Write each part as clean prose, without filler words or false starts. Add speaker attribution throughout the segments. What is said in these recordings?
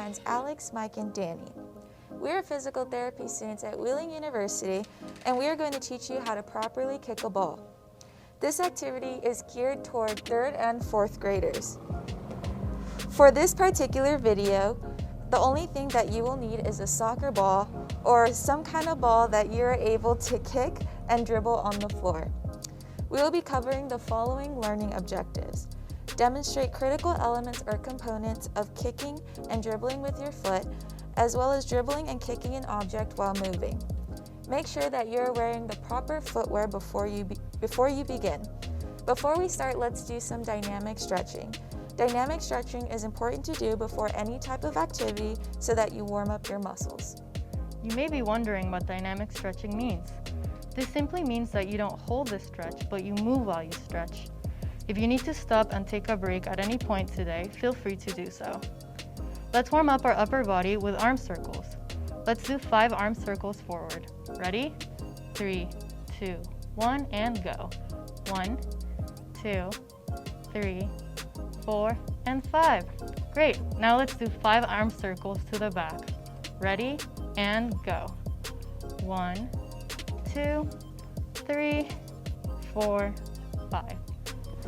Speaker 1: friends Alex, Mike, and Danny. We are physical therapy students at Wheeling University, and we are going to teach you how to properly kick a ball. This activity is geared toward 3rd and 4th graders. For this particular video, the only thing that you will need is a soccer ball or some kind of ball that you are able to kick and dribble on the floor. We will be covering the following learning objectives. Demonstrate critical elements or components of kicking and dribbling with your foot, as well as dribbling and kicking an object while moving. Make sure that you're wearing the proper footwear before you begin. Before we start, let's do some dynamic stretching. Dynamic stretching is important to do before any type of activity so that you warm up your muscles.
Speaker 2: You may be wondering what dynamic stretching means. This simply means that you don't hold the stretch, but you move while you stretch. If you need to stop and take a break at any point today, feel free to do so. Let's warm up our upper body with arm circles. Let's do 5 arm circles forward. Ready? 3, 2, 1, and go. 1, 2, 3, 4, and 5. Great. Now let's do 5 arm circles to the back. Ready? And go. 1, 2, 3, 4, 5.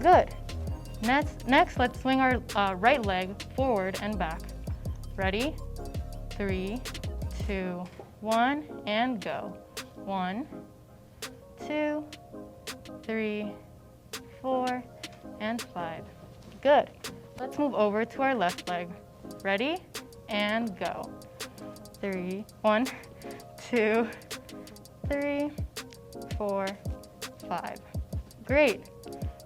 Speaker 2: Good. Next, let's swing our right leg forward and back. Ready? 3, 2, 1, and go. 1, 2, 3, 4, and 5. Good. Let's move over to our left leg. Ready? And go. 1, 2, 3, 4, 5. Great.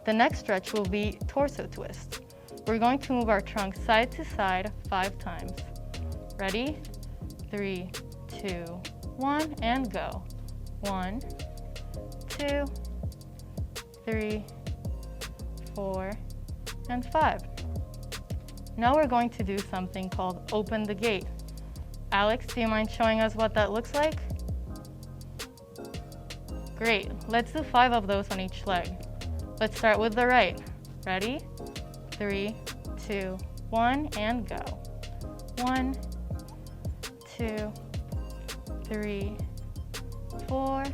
Speaker 2: The next stretch will be torso twist. We're going to move our trunk side to side 5 times. Ready? 3, 2, 1, and go. 1, 2, 3, 4, and 5. Now we're going to do something called open the gate. Alex, do you mind showing us what that looks like? Great. Let's do 5 of those on each leg. Let's start with the right. Ready? 3, 2, 1, and go. 1, 2, 3, 4,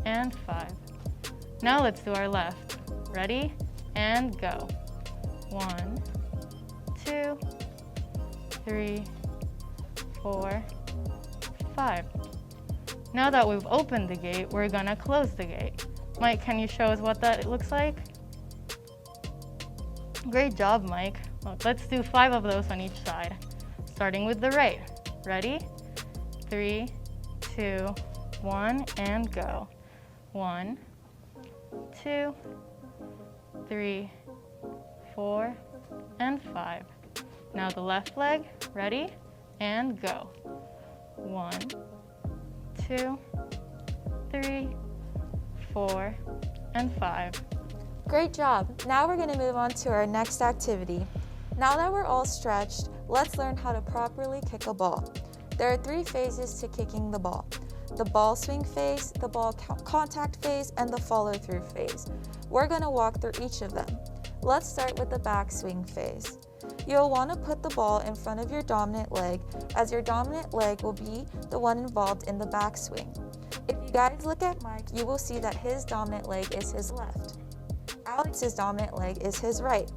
Speaker 2: and 5. Now let's do our left. Ready? And go. 1, 2, 3, 4, 5. Now that we've opened the gate, we're gonna close the gate. Mike, can you show us what that looks like? Great job, Mike. Let's do 5 of those on each side, starting with the right. Ready? 3, 2, 1, and go. 1, 2, 3, 4, and 5. Now the left leg. Ready? And go. 1, 2, 3, 4, and 5.
Speaker 1: Great job. Now we're going to move on to our next activity. Now that we're all stretched, let's learn how to properly kick a ball. There are 3 phases to kicking the ball: the ball swing phase, the ball contact phase, and the follow through phase. We're going to walk through each of them. Let's start with the back swing phase. You'll want to put the ball in front of your dominant leg, as your dominant leg will be the one involved in the back swing. If you guys look at Mike, you will see that his dominant leg is his left. Alex's dominant leg is his right.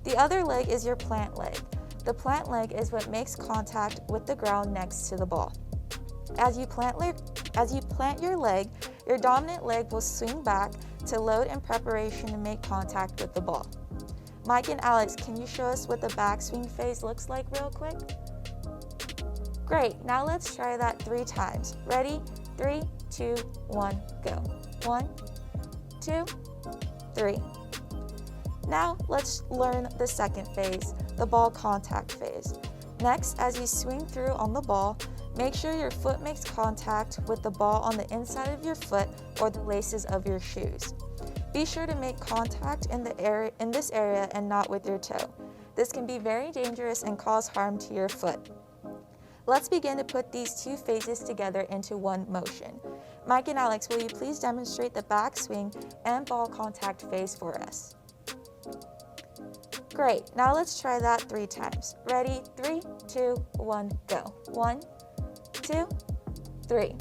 Speaker 1: The other leg is your plant leg. The plant leg is what makes contact with the ground next to the ball. As you plant your leg, your dominant leg will swing back to load in preparation to make contact with the ball. Mike and Alex, can you show us what the backswing phase looks like real quick? Great, now let's try that 3 times. Ready? 3, 2, 1, go. 1, 2, 3. Now let's learn the second phase, the ball contact phase. Next, as you swing through on the ball, make sure your foot makes contact with the ball on the inside of your foot or the laces of your shoes. Be sure to make contact in this area and not with your toe. This can be very dangerous and cause harm to your foot. Let's begin to put these 2 phases together into one motion. Mike and Alex, will you please demonstrate the backswing and ball contact phase for us? Great, now let's try that 3 times. Ready? 3, 2, 1, go. 1, 2, 3.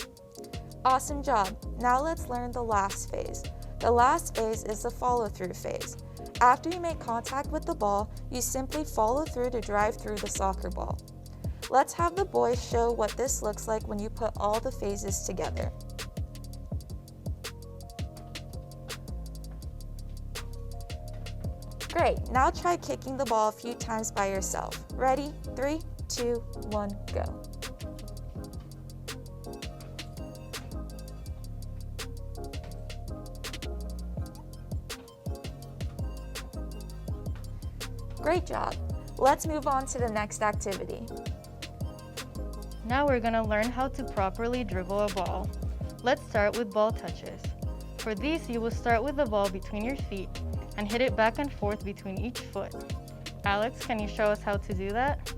Speaker 1: Awesome job. Now let's learn the last phase. The last phase is the follow-through phase. After you make contact with the ball, you simply follow through to drive through the soccer ball. Let's have the boys show what this looks like when you put all the phases together. Great, now try kicking the ball a few times by yourself. Ready? 3, 2, 1, go. Great job. Let's move on to the next activity.
Speaker 2: Now we're going to learn how to properly dribble a ball. Let's start with ball touches. For these, you will start with the ball between your feet and hit it back and forth between each foot. Alex, can you show us how to do that?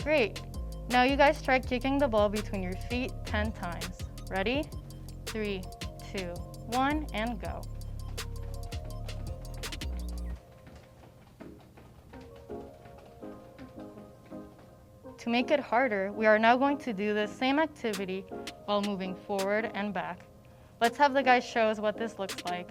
Speaker 2: Great. Now you guys try kicking the ball between your feet 10 times. Ready? 3, 2, 1, and go. To make it harder, we are now going to do the same activity while moving forward and back. Let's have the guys show us what this looks like.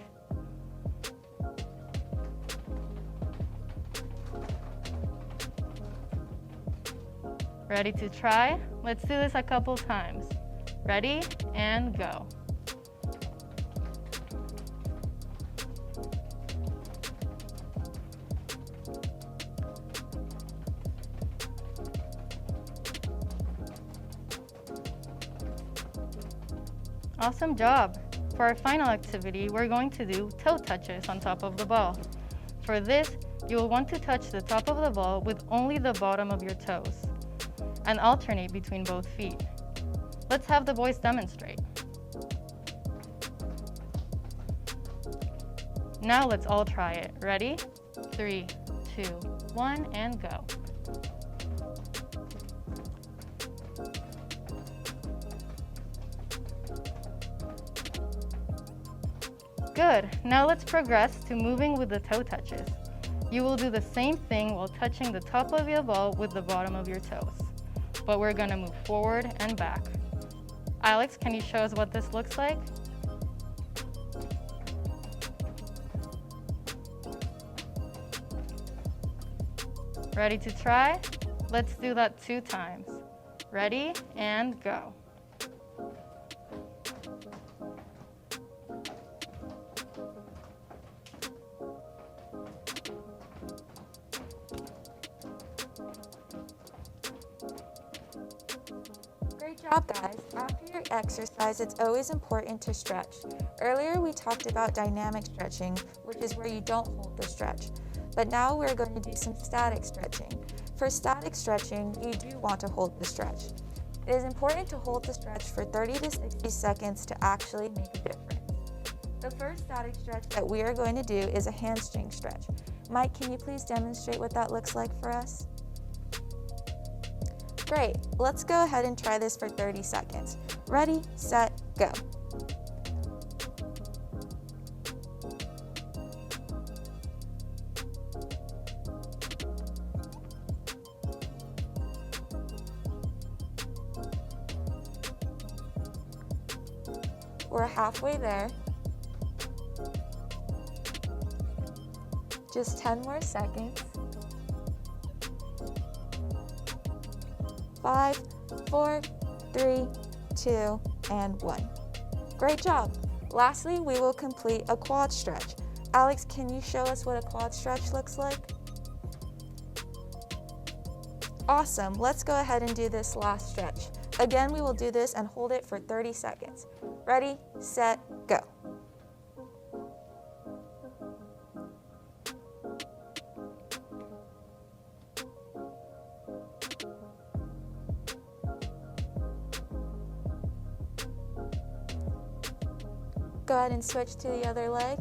Speaker 2: Ready to try? Let's do this a couple times. Ready, and go. Awesome job! For our final activity, we're going to do toe touches on top of the ball. For this, you will want to touch the top of the ball with only the bottom of your toes and alternate between both feet. Let's have the boys demonstrate. Now let's all try it. Ready? 3, 2, 1, and go. Good. Now let's progress to moving with the toe touches. You will do the same thing while touching the top of your ball with the bottom of your toes. But we're going to move forward and back. Alex, can you show us what this looks like? Ready to try? Let's do that 2 times. Ready, and go.
Speaker 1: Great job, guys. After your exercise, it's always important to stretch. Earlier, we talked about dynamic stretching, which is where you don't hold the stretch. But now we're going to do some static stretching. For static stretching, you do want to hold the stretch. It is important to hold the stretch for 30 to 60 seconds to actually make a difference. The first static stretch that we are going to do is a hamstring stretch. Mike, can you please demonstrate what that looks like for us? Great, let's go ahead and try this for 30 seconds. Ready, set, go. We're halfway there. Just 10 more seconds. 5, 4, 3, 2, and 1. Great job. Lastly, we will complete a quad stretch. Alex, can you show us what a quad stretch looks like? Awesome. Let's go ahead and do this last stretch. Again, we will do this and hold it for 30 seconds. Ready, set, go. Go ahead and switch to the other leg.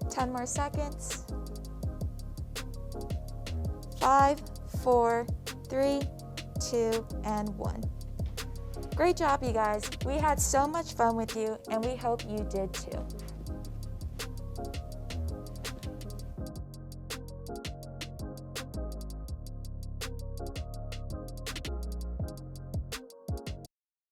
Speaker 1: Ten more seconds. 5, 4, 3, 2, and 1. Great job, you guys. We had so much fun with you, and we hope you did too.